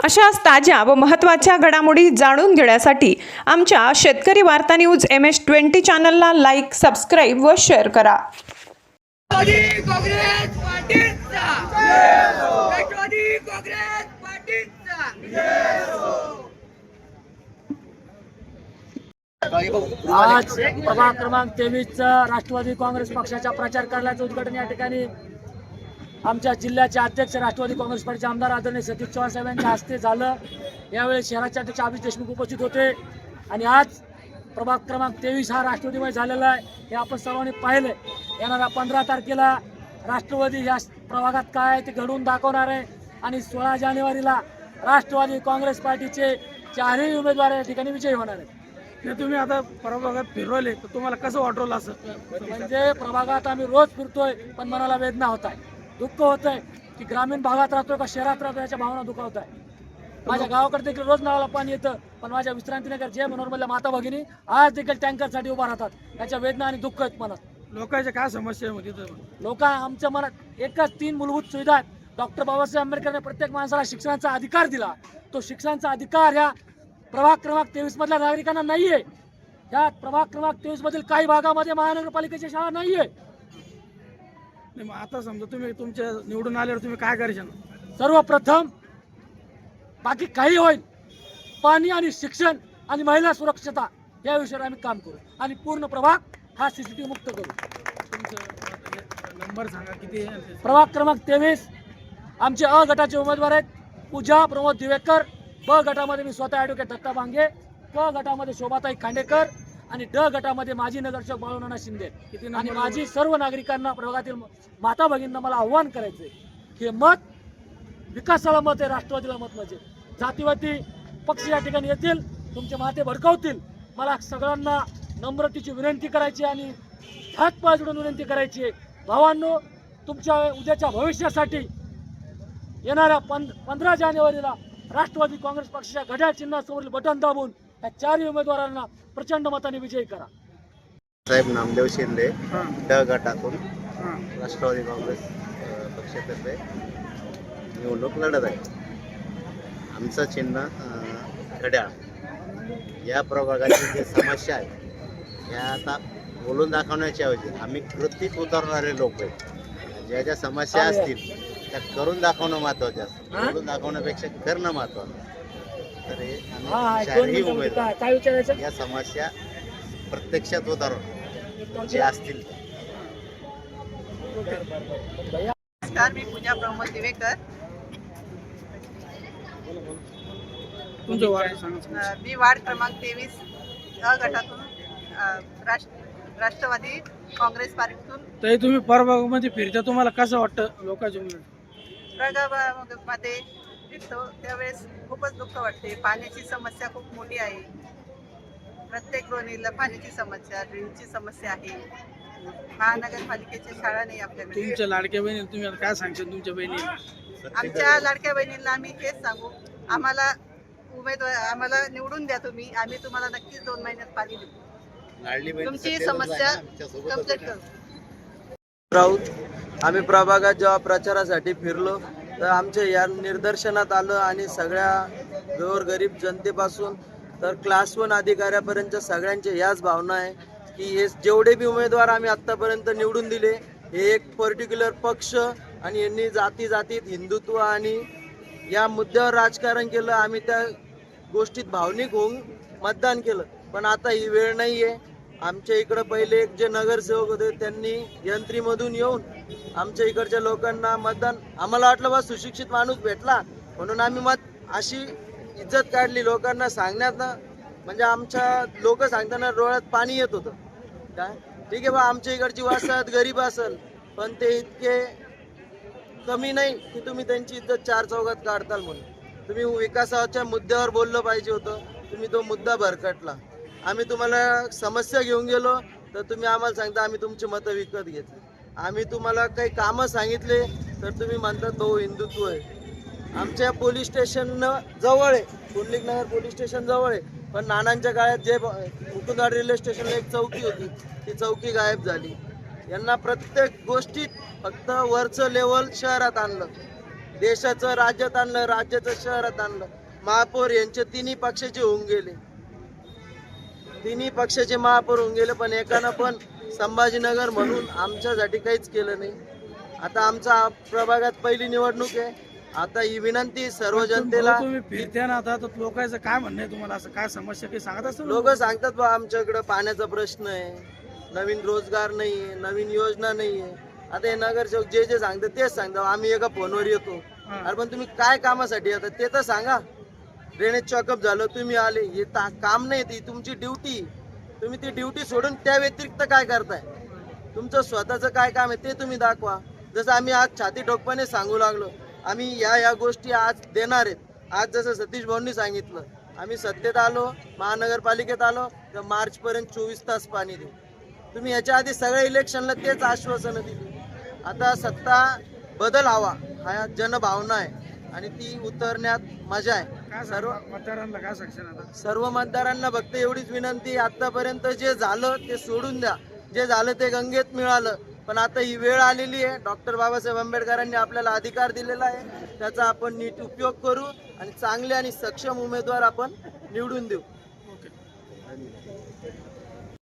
अशाच ताज्या व महत्त्वाच्या घडामोडी जाणून घेण्यासाठी आमच्या शेतकरी वार्ता न्यूज MS20 चॅनलला लाईक, सबस्क्राईब व शेअर करा. राष्ट्रवादी काँग्रेस पार्टीचा जय हो. राष्ट्रवादी काँग्रेस पार्टीचा जय हो. आज प्रभाग क्रमांक 23 राष्ट्रवादी काँग्रेस पक्षाच्या प्रचार कार्यालयाचं उद्घाटन या ठिकाणी आमच्या जिल्ह्याचे अध्यक्ष राष्ट्रवादी काँग्रेस पार्टीचे आमदार आदरणीय सतीश चव्हाण साहेबांच्या हस्ते झालं. यावेळी शहराचे अध्यक्ष अभिष देशमुख उपस्थित होते आणि आज प्रभाग क्रमांक 23 हा राष्ट्रवादीमय झालेला आहे हे आपण सर्वांनी पाहिलं. येणाऱ्या 15 तारखेला राष्ट्रवादी या प्रभागात काय आहे ते घडवून दाखवणार आहे आणि 16 जानेवारीला राष्ट्रवादी काँग्रेस पार्टीचे चारही उमेदवार या ठिकाणी विजयी होणार आहेत. ते तुम्ही आता प्रभागात फिरवले तर तुम्हाला कसं वाटवलं असं? म्हणजे प्रभागात आम्ही रोज फिरतोय पण मनाला वेदना होत आहे, दुःख होत आहे की ग्रामीण भागात राहतोय का शहरात राहतोय याच्या भावना दुखावत आहे. माझ्या गावाकडे देखील रोज नळाला पाणी येतं पण माझ्या विश्रांतीनगर जय मनोरमधल्या माता भगिनी आज देखील टँकरसाठी उभा राहतात. याच्या वेदना आणि दुःख आहेत मनात. लोकांच्या काय समस्या आहे तिथं? लोक आमच्या मनात एकच 3 मूलभूत सुविधा आहेत. डॉक्टर बाबासाहेब आंबेडकरने प्रत्येक माणसाला शिक्षणाचा अधिकार दिला. तो शिक्षणाचा अधिकार ह्या प्रभाग क्रमांक 23 मधल्या नागरिकांना नाहीये. या प्रभाग क्रमांक 23 मधील काही भागामध्ये महानगरपालिकेची शाळा नाहीये. मग आता समजा तुम्ही तुमच्या निवडून आल्यावर तुम्ही काय करायचं? सर्वप्रथम बाकी काही होईल पाणी आणि शिक्षण आणि महिला सुरक्षता या विषयावर आम्ही काम करू आणि पूर्ण प्रभाग हा CCTV मुक्त करू. तुमचं नंबर सांगा किती आहे? प्रभाग क्रमांक 23 आमचे अ गटाचे उमेदवार आहेत पूजा प्रमोद दिवेकर. ब गटामध्ये मी स्वतः ॲडव्होकेट दत्ता बांगे. क गटामध्ये शोभाताई खांडेकर आणि ड गटामध्ये माजी नगरसेवक बाळूनाना शिंदे. आणि माझी सर्व नागरिकांना प्रभागातील माता भगिनींना मला आव्हान करायचंय की मत विकासाला मत आहे, राष्ट्रवादीला मत म्हणजे जातीवादी पक्ष या ठिकाणी येतील, तुमचे माते भडकावतील. मला सगळ्यांना नम्रतेची विनंती करायची आणि हात पाय जोडून विनंती करायची आहे, भावांनो तुमच्या उद्याच्या भविष्यासाठी येणाऱ्या 15 जानेवारीला राष्ट्रवादी काँग्रेस पक्षाच्या घड्याळ चिन्हासमोरील बटन दाबून या 4 उमेदवारांना प्रचंड मताने विजयी करा. साहेब नामदेव शिंदे ड गटातून राष्ट्रवादी काँग्रेस पक्षातर्फे निवडणूक लढत आहे. आमचं चिन्ह घड्याळ. या प्रभागाची जी समस्या आहे या आता बोलून दाखवण्याच्या ऐवजी आम्ही कृतीत उतरणारे लोक आहेत. ज्या ज्या समस्या असतील त्या करून दाखवणं महत्त्वाचं असतं, बोलून दाखवण्यापेक्षा करणं महत्त्वाचं. तर हे आम्ही चारही उमेदवार काय विचारायचं या समस्या प्रत्यक्षात उतरवणं जे असतील. नमस्कार, मी पूजा प्रमोद दिवेकर. तुमचं वार्ड सांगा. मी वार्ड क्रमांक 23 अ गटातून राष्ट्रवादी काँग्रेस पार्टीतून तरी तुम्ही प्रभागामध्ये फिरता, तुम्हाला कसं वाटतं लोकांच्या प्रभागामध्ये फिरतो त्यावेळेस खूपच दुःख वाटते. पाण्याची समस्या खूप मोठी आहे. प्रत्येक गृहिणीला पाण्याची समस्या, ड्रेनची समस्या आहे. महानगरपालिकेची शाळा नाही आपल्याकडे. तुमच्या लाडक्या बहिणी तुम्ही आता काय सांगशाल तुमच्या बहिणी? आमच्या लाडक्या बहिणींना आम्ही हेच सांगू, आम्हाला निवडून द्या तुम्ही, आम्ही तुम्हाला नक्कीच 2 महिन्यात पाणी देऊ. तुमची समस्या कंप्लीट करू. राऊत. आम्ही प्रभागात जेव्हा प्रचारासाठी फिरलो तर आमच्या या निदर्शनात आलं आणि सगळ्या गोरगरीब जनतेपासून तर क्लास 1 अधिकाऱ्यापर्यंत सगळ्यांच्या याच भावना आहे की हे जेवढे बी उमेदवार आम्ही आत्तापर्यंत निवडून दिले हे एक पर्टिक्युलर पक्ष आणि यांनी जातीत हिंदुत्व आणि या मुद्द्यावर राजकारण केलं. आम्ही त्या गोष्टीत भावनिक होऊन मतदान केलं. पण आता ही वेळ नाही आहे. आमच्या इकडं पहिले एक जे नगरसेवक होते त्यांनी यंत्रीमधून येऊन आमच्या इकडच्या लोकांना मतदान, आम्हाला वाटलं बा सुशिक्षित माणूस भेटला म्हणून आम्ही अशी इज्जत काढली लोकांना सांगण्यात. म्हणजे आमच्या लोक सांगताना डोळ्यात पाणी येत होतं. काय ठीक आहे बा आमच्या इकडची वसाहत गरीब असेल पण ते इतके कमी नाही की तुम्ही त्यांची इज्जत 4 चौघात काढताल म्हणून. तुम्ही विकासाच्या मुद्द्यावर बोललं पाहिजे होतं, तुम्ही तो मुद्दा भरकटला. आम्ही तुम्हाला समस्या घेऊन गेलो तर तुम्ही आम्हाला सांगता आम्ही तुमची मतं विकत घेतली. आम्ही तुम्हाला काही कामं सांगितले तर तुम्ही म्हणता तो हिंदुत्व आहे. आमच्या पोलीस स्टेशन जवळ आहे, कुंडलिकनगर पोलीस स्टेशन जवळ आहे, पण नानांच्या काळात जे मुकुंदवाड रेल्वे स्टेशनला एक चौकी होती ती चौकी गायब झाली. यांना प्रत्येक गोष्टीत फक्त वरचं लेवल शहरात आणलं. देशाचं राज्यात आणलं, राज्याचं शहरात आणलं. महापौर यांचे तिन्ही पक्षाचे होऊन गेले, तिन्ही पक्षाचे महापौर होऊन गेले, पण एकानं पण संभाजीनगर म्हणून आमच्यासाठी काहीच केलं नाही. आता आमच्या प्रभागात पहिली निवडणूक आहे. आता ही विनंती सर्व जनतेला. तुम्ही फिरत्या ना आता तर लोकांचं काय म्हणणं आहे तुम्हाला, असं काय समस्या काही सांगत असतो लोक सांगतात बा आमच्याकडे पाण्याचा प्रश्न आहे, नवीन रोजगार नाहीये, नवीन योजना नाहीये. आता हे नगरसेवक जे जे सांगतात तेच सांगतात. आम्ही एका फोनवर येतो, अरे पण तुम्ही काय कामासाठी येतात ते तर सांगा. ड्रेनेज चॉकअप झालं, तुम्ही आले, हे काम नाही, ती तुमची ड्युटी. तुम्ही ती ड्युटी सोडून त्या व्यतिरिक्त काय करताय? तुमचं स्वतःचं काय काम आहे ते तुम्ही दाखवा. जसं आम्ही आज छाती ठोकपणे सांगू लागलो, आम्ही या गोष्टी आज देणार आहेत. आज जसं सतीश भाऊंनी सांगितलं, आम्ही सत्तेत आलो, महानगरपालिकेत आलो तर मार्चपर्यंत 24 तास पाणी देऊ. तुम्ही याच्या आधी सगळ्या इलेक्शनला तेच आश्वासनं दिली. आता सत्ता बदल हवा, हा जनभावना आहे आणि ती उतरण्यात मजा आहे. काय सर्व मतदारांना काय सांगशील आता? सर्व मतदारांना फक्त एवढीच विनंती, आतापर्यंत जे झालं ते सोडून द्या. जे झालं ते गंगेत मिळालं, पण आता ही वेळ आलेली आहे. डॉक्टर बाबासाहेब आंबेडकरांनी आपल्याला अधिकार दिलेला आहे, त्याचा आपण नीट उपयोग करू आणि चांगले आणि सक्षम उमेदवार आपण निवडून देऊ.